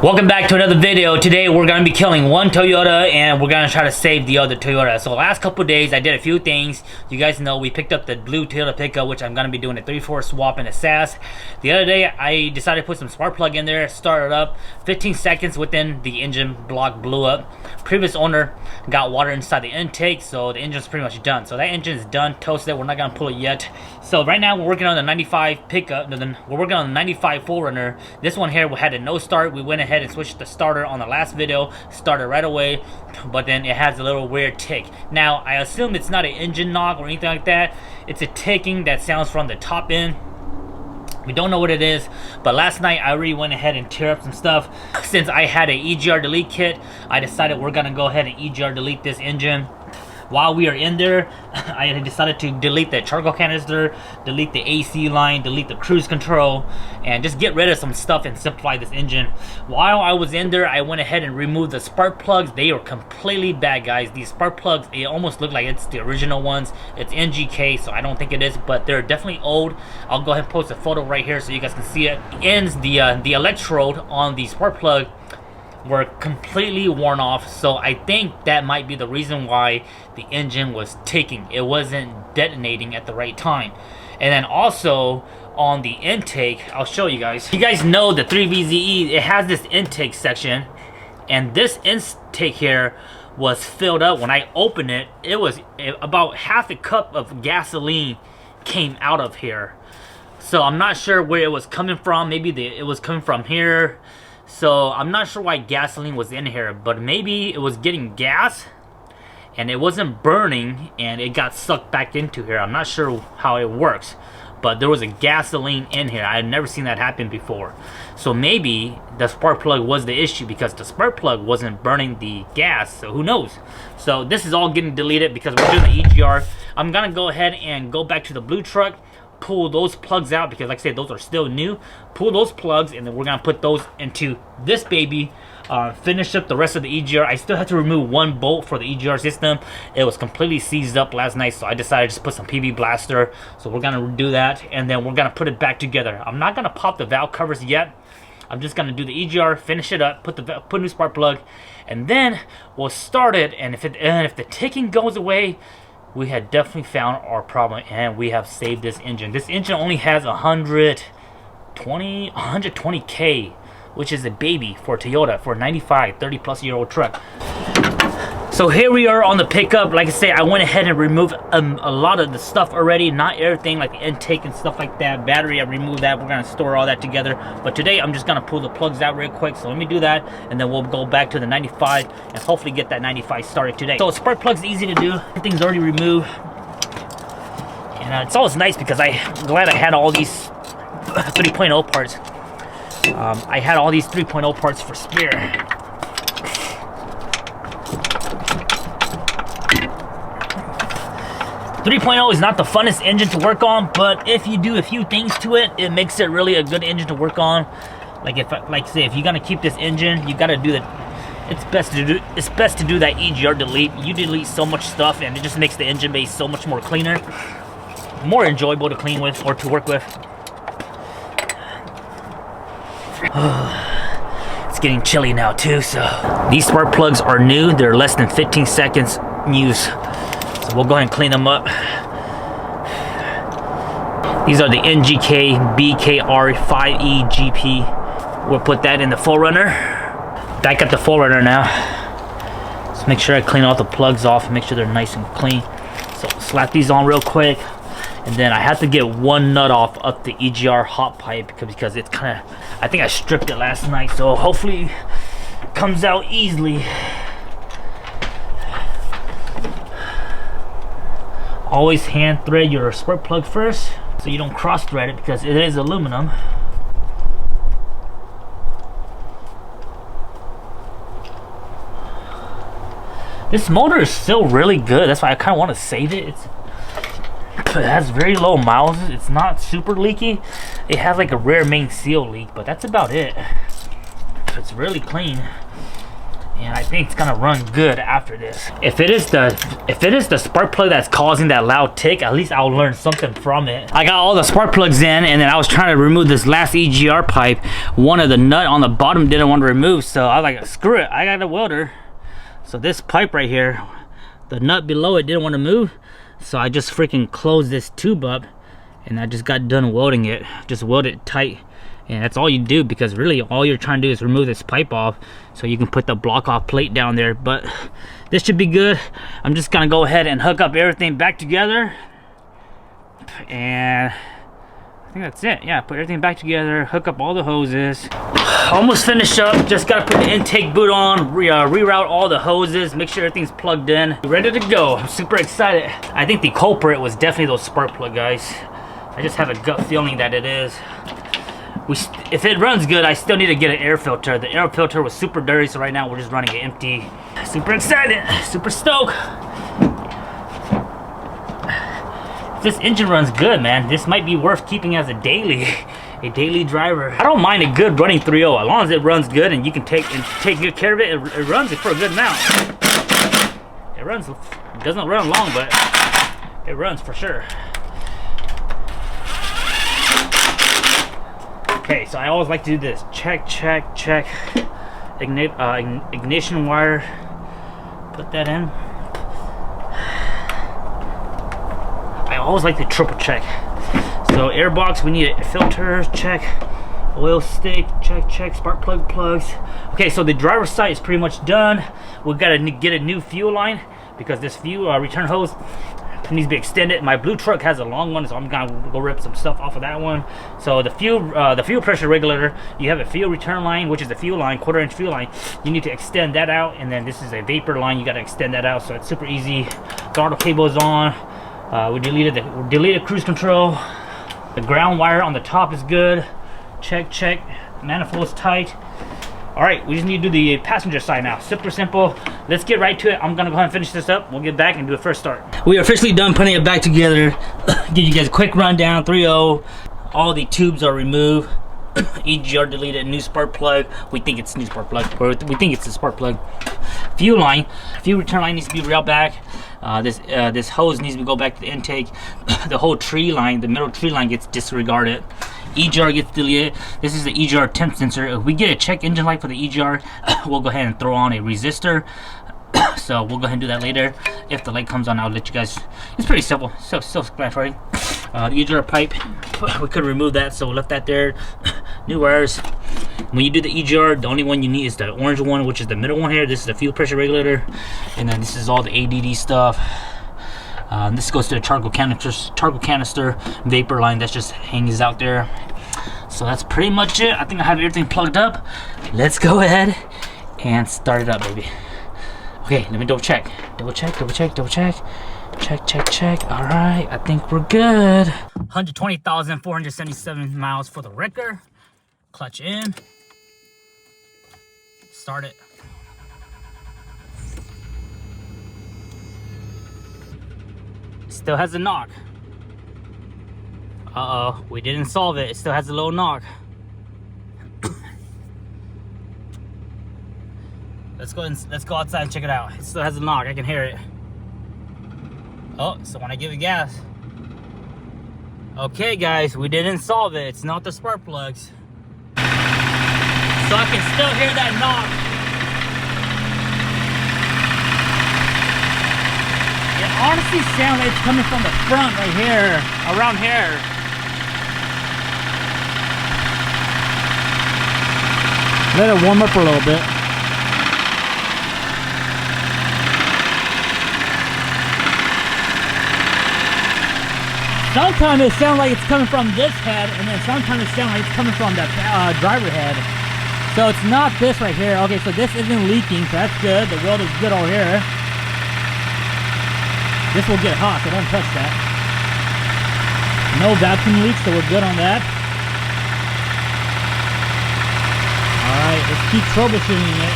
Welcome back to another video. Today we're going to be killing one Toyota and we're going to try to save the other Toyota. So last couple days I did a few things. You guys know we picked up the blue Toyota pickup, which I'm going to be doing a 3/4 swap in a SAS. The other day I decided to put some spark plug in there, start it up. 15 seconds within the engine block blew up. Previous owner got water inside the intake, so the engine's pretty much done. So that engine is done, toasted. We're not going to pull it yet. So right now we're working on the 95 pickup. We're working on the 95 4RUNNER. This one here we had a no start. We went ahead and switched the starter on the last video, started right away, but then it has a little weird tick. Now I assume it's not an engine knock or anything like that. It's a ticking that sounds from the top end. We don't know what it is, but last night I already went ahead and tear up some stuff. Since I had a EGR delete kit, I decided we're gonna go ahead and EGR delete this engine. While we are in there, I decided to delete the charcoal canister, delete the AC line, delete the cruise control, and just get rid of some stuff and simplify this engine. While I was in there, I went ahead and removed the spark plugs. They are completely bad, guys. These spark plugs, they almost look like it's the original ones. It's NGK, so I don't think it is, but they're definitely old. I'll go ahead and post a photo right here so you guys can see it. The electrode on the spark plug were completely worn off, so I think that might be the reason why the engine was ticking. It wasn't detonating at the right time. And then also on the intake, I'll show you guys. You guys know the 3VZE, it has this intake section, and this intake here was filled up. When I opened it, it was about half a cup of gasoline came out of here. So I'm not sure where it was coming from. Maybe it was coming from here. So I'm not sure why gasoline was in here, but maybe it was getting gas and it wasn't burning and it got sucked back into here. I'm not sure how it works, but there was a gasoline in here. I had never seen that happen before. So maybe the spark plug was the issue because the spark plug wasn't burning the gas, so who knows. So this is all getting deleted because we're doing the EGR. I'm gonna go ahead and go back to the blue truck, pull those plugs out because like I said, those are still new. Pull those plugs and then we're gonna put those into this baby. Finish up the rest of the EGR. I still have to remove one bolt for the EGR system. It was completely seized up last night, so I decided to just put some PV blaster. So we're gonna do that and then we're gonna put it back together. I'm not gonna pop the valve covers yet. I'm just gonna do the EGR, finish it up, put a new spark plug, and then we'll start it. And if the ticking goes away, we had definitely found our problem and we have saved this engine. This engine only has 120K, which is a baby for Toyota, for a 95, 30-plus-year-old truck. So here we are on the pickup. Like I say, I went ahead and removed a lot of the stuff already. Not everything, like the intake and stuff like that. Battery, I removed that. We're gonna store all that together. But today, I'm just gonna pull the plugs out real quick. So let me do that, and then we'll go back to the 95 and hopefully get that 95 started today. So spark plug's easy to do. Everything's already removed. And it's always nice because I'm glad I had all these 3.0 parts. I had all these 3.0 parts for spare. 3.0 is not the funnest engine to work on, but if you do a few things to it, it makes it really a good engine to work on. Like if you're gonna keep this engine, you gotta do that. It's best to do that EGR delete. You delete so much stuff, and it just makes the engine base so much more cleaner, more enjoyable to clean with or to work with. It's getting chilly now too, so these spark plugs are new. They're less than 15 seconds use. So we'll go ahead and clean them up. These are the NGK BKR 5E-GP. We'll put that in the 4RUNNER. Back up the 4RUNNER now. Let's make sure I clean all the plugs off and make sure they're nice and clean. So slap these on real quick. And then I have to get one nut off up the EGR hot pipe because it's kind of, I think I stripped it last night. So hopefully it comes out easily. Always hand thread your spark plug first so you don't cross thread it because it is aluminum. This motor is still really good. That's why I kind of want to save it. It has very low miles. It's not super leaky. It has like a rear main seal leak, but that's about it. It's really clean. and I think it's gonna run good after this. If it is the spark plug that's causing that loud tick, at least I'll learn something from it. I got all the spark plugs in, and then I was trying to remove this last EGR pipe. One of the nut on the bottom didn't want to remove, so I was like, screw it, I got a welder. So this pipe right here, the nut below it didn't want to move, so I just freaking closed this tube up, and I just got done welding it. Just weld it tight. And that's all you do, because really all you're trying to do is remove this pipe off so you can put the block off plate down there. But this should be good. I'm just gonna go ahead and hook up everything back together, and I think that's it. Yeah, put everything back together, hook up all the hoses. Almost finished up. Just gotta put the intake boot on, reroute all the hoses, make sure everything's plugged in, ready to go. I'm super excited. I think the culprit was definitely those spark plug guys. I just have a gut feeling that it is. If it runs good, I still need to get an air filter. The air filter was super dirty, so right now we're just running it empty. Super excited, super stoked. If this engine runs good, man, this might be worth keeping as a daily driver. I don't mind a good running 3.0 as long as it runs good and you can take good care of it. It runs it for a good amount. It doesn't run long, but it runs for sure. Okay, so I always like to do this. Check. Ignition wire. Put that in. I always like to triple check. So air box, we need a filter, check. Oil stick, check. Spark plug plugs. Okay, so the driver's side is pretty much done. We've got to get a new fuel line because this fuel return hose needs to be extended. My blue truck has a long one, so I'm gonna go rip some stuff off of that one. So the fuel pressure regulator, you have a fuel return line, which is the fuel line, 1/4-inch fuel line. You need to extend that out, and then this is a vapor line. You got to extend that out, so it's super easy. Throttle cable is on. We deleted cruise control. The ground wire on the top is good. Check. Manifold is tight. All right, we just need to do the passenger side now. Super simple. Let's get right to it. I'm gonna go ahead and finish this up. We'll get back and do a first start. We are officially done putting it back together. Give you guys a quick rundown. 3.0. All the tubes are removed. EGR deleted. New spark plug. We think it's new spark plug, or we think it's a spark plug. Fuel line. Fuel return line needs to be reeled back. This hose needs to go back to the intake. The whole tree line, the middle tree line, gets disregarded. EGR gets deleted. This is the EGR temp sensor. If we get a check engine light for the EGR, we'll go ahead and throw on a resistor. So we'll go ahead and do that later. If the light comes on, I'll let you guys. It's pretty simple, so self-explanatory. The EGR pipe, we could remove that, so we left that there. New wires. When you do the EGR, the only one you need is the orange one, which is the middle one here. This is the fuel pressure regulator, and then this is all the ADD stuff. This goes to the charcoal canister vapor line that just hangs out there. So that's pretty much it. I think I have everything plugged up. Let's go ahead and start it up, baby. Okay, let me double check. Check. All right, I think we're good. 120,477 miles for the wrecker. Clutch in. Start it. Still has a knock. Uh-oh, we didn't solve it. It still has a little knock. Let's go outside and check it out. It still has a knock. I can hear it. Oh, so when I give it gas. Okay, guys, we didn't solve it. It's not the spark plugs. So I can still hear that knock. It honestly sounds like it's coming from the front right here, around here. Let it warm up a little bit. Sometimes it sounds like it's coming from this head, and then sometimes it sounds like it's coming from the driver head. So it's not this right here. Okay, so this isn't leaking, so that's good. The weld is good over here. This will get hot, so don't touch that. No vacuum leaks, so we're good on that. Alright, let's keep troubleshooting it.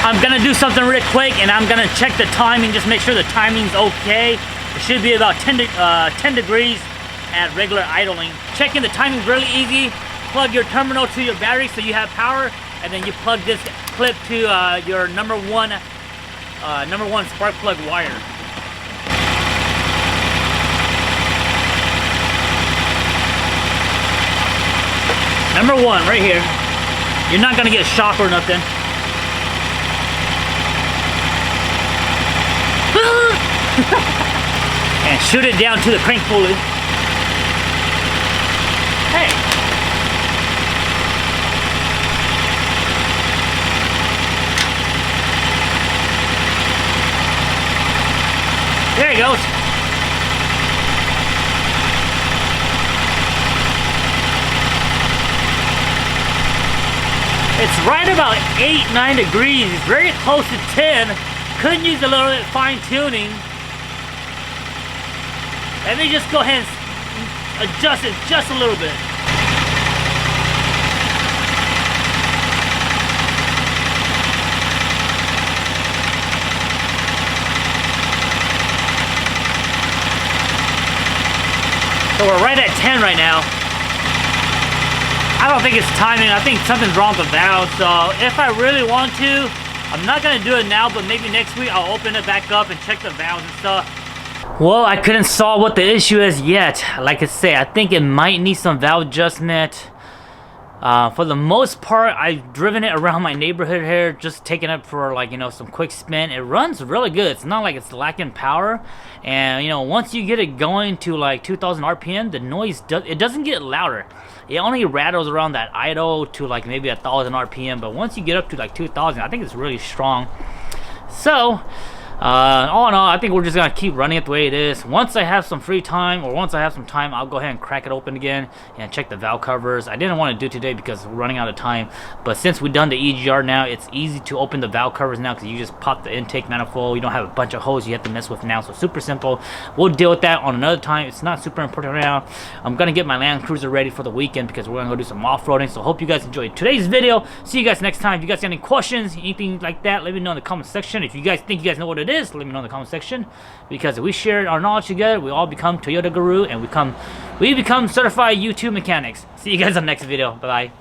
I'm gonna do something real quick, and I'm gonna check the timing, just make sure the timing's okay. It should be about 10 degrees at regular idling. Checking the timing's really easy. Plug your terminal to your battery so you have power, and then you plug this clip to your number one spark plug wire. Number one, right here. You're not gonna get a shock or nothing. And shoot it down to the crank pulley. Hey. There he goes. It's right about 8-9 degrees. It's very close to 10. Could use a little bit fine tuning. Let me just go ahead and adjust it just a little bit. So we're right at 10 right now. I don't think it's timing. I think something's wrong with the valve. So if I really want to, I'm not gonna do it now, but maybe next week I'll open it back up and check the valves and stuff. Well, I couldn't solve what the issue is yet. Like I say, I think it might need some valve adjustment. For the most part, I've driven it around my neighborhood here, just taking it for, like, you know, some quick spin. It runs really good. It's not like it's lacking power. And, you know, once you get it going to like 2,000 RPM, the noise it doesn't get louder. It only rattles around that idle to like maybe 1,000 RPM. But once you get up to like 2,000, I think it's really strong. So all in all, I think we're just gonna keep running it the way it is. Once I have some free time, or once I have some time, I'll go ahead and crack it open again and check the valve covers. I didn't want to do it today because we're running out of time, but since we've done the EGR now, it's easy to open the valve covers now because you just pop the intake manifold. You don't have a bunch of holes you have to mess with now, so super simple. We'll deal with that on another time. It's not super important right now. I'm gonna get my Land Cruiser ready for the weekend because we're gonna go do some off-roading. So hope you guys enjoyed today's video. See you guys next time. If you guys got any questions, anything like that, let me know in the comment section. If you guys think you guys know what it is, let me know in the comment section, because if we share our knowledge together, we all become Toyota Guru, and we become certified YouTube mechanics. See you guys on the next video. Bye bye.